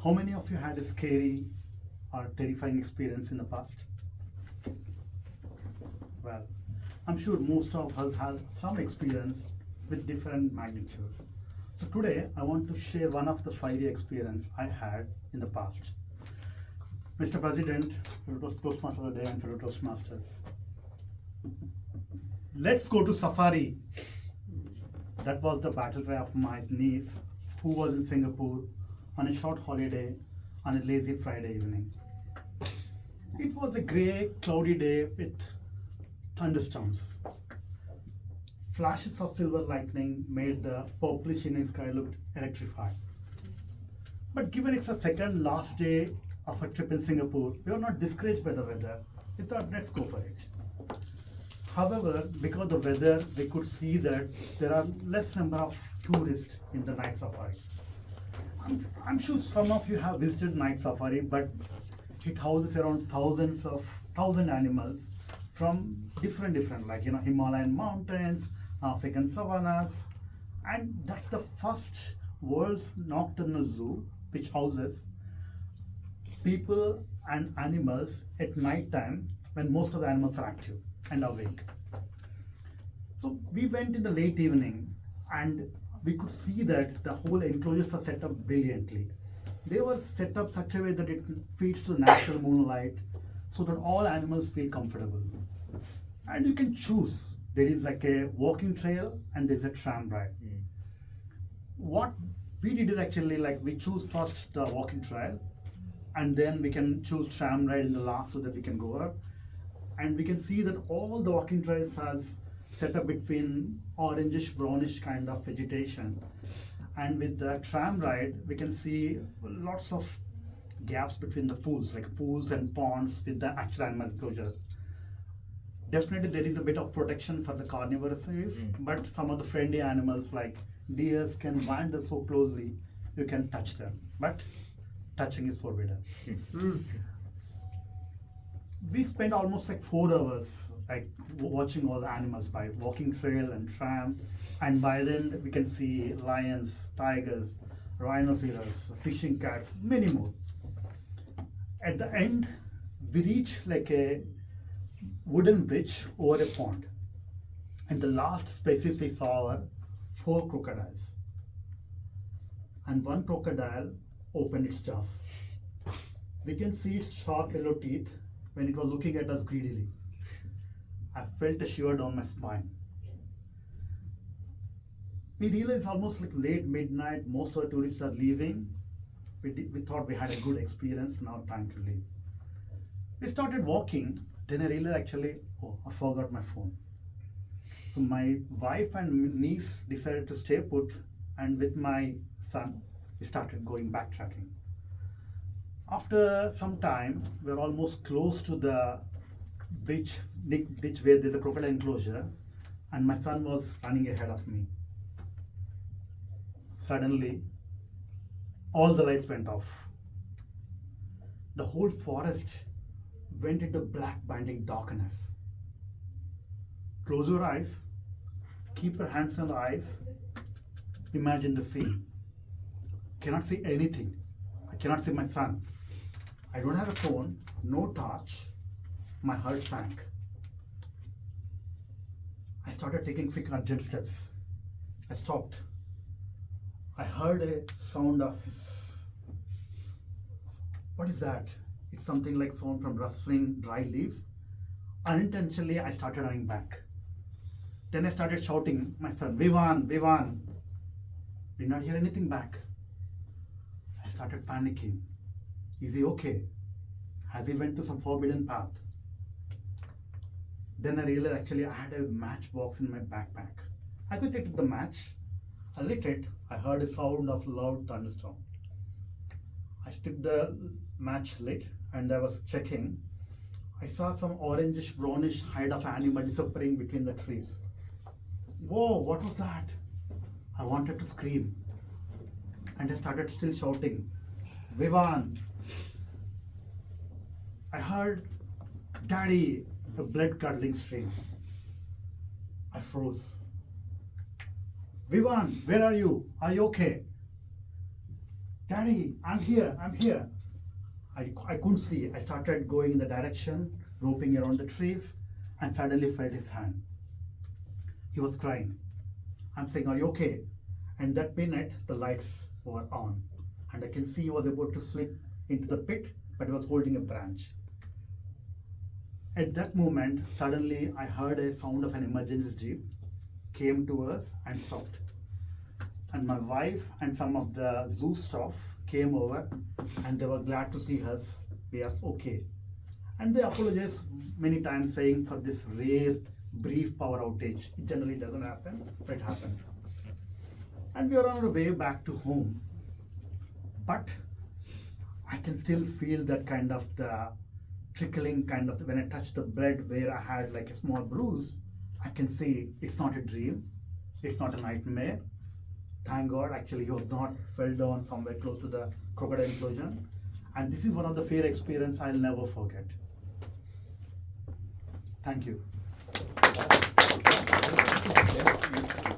How many of you had a scary or terrifying experience in the past? Well, I'm sure most of us have some experience with different magnitude. So today I want to share one of the fiery experience I had in the past. Mr. President, fellow Toastmaster of the Day and fellow Toastmasters, let's go to safari. That was the battle cry of my niece who was in Singapore on a short holiday on a lazy Friday evening. It was a grey, cloudy day with thunderstorms. Flashes of silver lightning made the purplish evening sky look electrified. But given it's a second last day of a trip in Singapore, we were not discouraged by the weather. We thought, let's go for it. However, because of the weather, we could see that there are less number of tourists in the night safari. I'm sure some of you have visited night safari, but it houses around thousand animals from different like Himalayan mountains, African savannas, and that's the first world's nocturnal zoo which houses people and animals at night time when most of the animals are active and awake. So we went in the late evening and we could see that the whole enclosures are set up brilliantly. They were set up such a way that it feeds to the natural moonlight so that all animals feel comfortable. And you can choose. There is like a walking trail and there's a tram ride. What we did is actually like we choose first the walking trail and then we can choose tram ride in the last so that we can go up. And we can see that all the walking trails has set up between orangish brownish kind of vegetation, and with the tram ride we can see lots of gaps between the pools, like pools and ponds with the actual animal enclosure. Definitely there is a bit of protection for the carnivorous series, but some of the friendly animals like deers can wander so closely you can touch them, but touching is forbidden. We spent almost like 4 hours like watching all the animals by walking trail and tram, and by then we can see lions, tigers, rhinoceros, fishing cats, many more. At the end we reach like a wooden bridge over a pond, and the last species we saw were 4 crocodiles, and one crocodile opened its jaws. We can see its sharp yellow teeth when it was looking at us greedily. I felt a shiver down my spine. We realized almost like late midnight, most of the tourists are leaving. We thought we had a good experience, now time to leave. We started walking, then I realized actually, oh, I forgot my phone. So my wife and niece decided to stay put, and with my son, we started going backtracking. After some time, we were almost close to the bridge where there's a crocodile enclosure, and my son was running ahead of me. Suddenly, all the lights went off. The whole forest went into black binding darkness. Close your eyes, keep your hands on the eyes, imagine the scene. Cannot see anything. I cannot see my son. I don't have a phone, no touch. My heart sank. I started taking quick urgent steps. I stopped. I heard a sound of what is that? It's something like sound from rustling dry leaves. Unintentionally, I started running back. Then I started shouting, my son, Vivan, Vivan. Did not hear anything back. I started panicking. Is he okay? Has he went to some forbidden path? Then I realized actually I had a matchbox in my backpack. I quickly took the match. I lit it. I heard a sound of loud thunderstorm. I stuck the match lit and I was checking. I saw some orangish brownish hide of animal disappearing between the trees. Whoa, what was that? I wanted to scream. And I started still shouting, Vivan. I heard, Daddy, a blood curdling stream. I froze. Vivan, where are you? Are you okay? Daddy, I'm here, I'm here. I couldn't see. I started going in the direction, roping around the trees, and suddenly felt his hand. He was crying. I'm saying, are you okay? And that minute, the lights were on. And I can see he was about to slip into the pit, but he was holding a branch. At that moment, suddenly I heard a sound of an emergency jeep came to us and stopped. And my wife and some of the zoo staff came over and they were glad to see us. We are okay. And they apologized many times saying for this rare brief power outage. It generally doesn't happen, but it happened. And we are on our way back to home. But I can still feel that kind of the trickling kind of when I touched the blood where I had like a small bruise. I can see it's not a dream, it's not a nightmare. Thank God, actually, he was not fell down somewhere close to the crocodile enclosure. And this is one of the fear experience I'll never forget. Thank you. Yes,